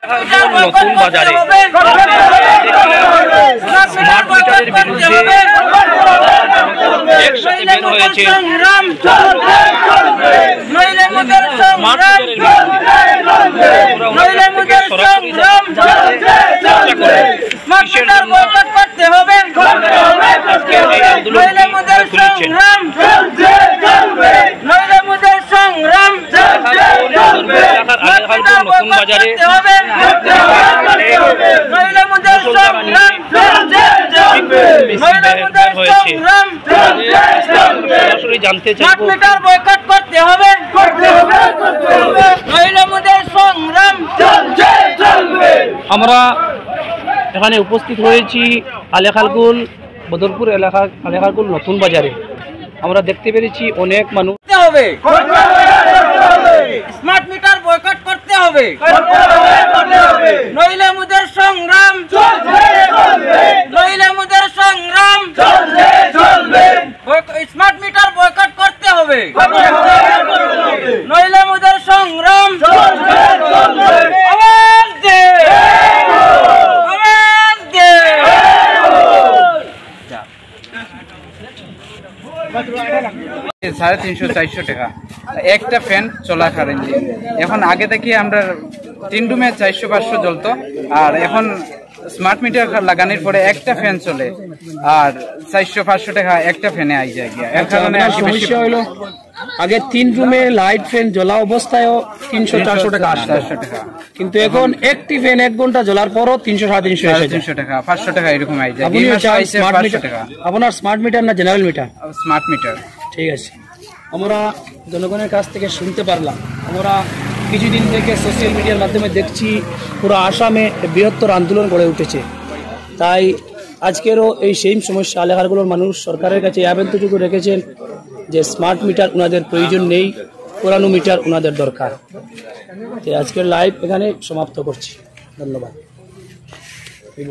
নতুন বাজারে স্মার্ট মিটারের বিরুদ্ধে একসাথে বের হয়েছে নতুন বাজারে সরাসরি জানতে চাইবো বয়কট করতে হবে, আমরা এখানে উপস্থিত হয়েছি আলেখালকুল বদরপুর এলাকা আলেখালকুল নতুন বাজারে। আমরা দেখতে পেরেছি অনেক মানুষ হবে, স্মার্ট মিটার বয়কট করতে হবে, নইলে মুদের সংগ্রাম নইলে মুদের সংগ্রাম স্মার্ট মিটার বয়কট করতে হবে, নইলে মুদের সংগ্রাম আওয়াজ দে আওয়াজ দে। 350-400 টাকা একটা ফ্যান চলা কারেন্টলি। এখন আগে থেকে আমরা 3 রুমে 400-500 জ্বলতো, আর এখন স্মার্ট মিটার লাগানোর পরে একটা ফ্যান চলে আর 400-500 টাকা একটা ফ্যানে আই যায়। এর কারণে সমস্যা হলো আগে 3 রুমে লাইট ফ্যান জ্বলা অবস্থায়ও 300-400 টাকা আসতো, কিন্তু এখন একটি ফ্যান 1 ঘন্টা জ্বলার পরও 300-350 টাকা 500 টাকা এরকম আই যায়। আপনার স্মার্ট মিটার না জেনারেল মিটার? Smart meter. ঠিক আছে, আমরা জনগণের কাছ থেকে শুনতে পারলাম। আমরা কিছুদিন থেকে সোশ্যাল মিডিয়ার মাধ্যমে দেখছি পুরো আসামে বৃহত্তর আন্দোলন গড়ে উঠেছে। তাই আজকেরও এই সেম সমস্যা এলাকাগুলোর মানুষ সরকারের কাছে আবেদনটুকু রেখেছেন যে স্মার্ট মিটার ওনাদের প্রয়োজন নেই, পুরানো মিটার ওনাদের দরকার। আজকের লাইভ এখানে সমাপ্ত করছি। ধন্যবাদ।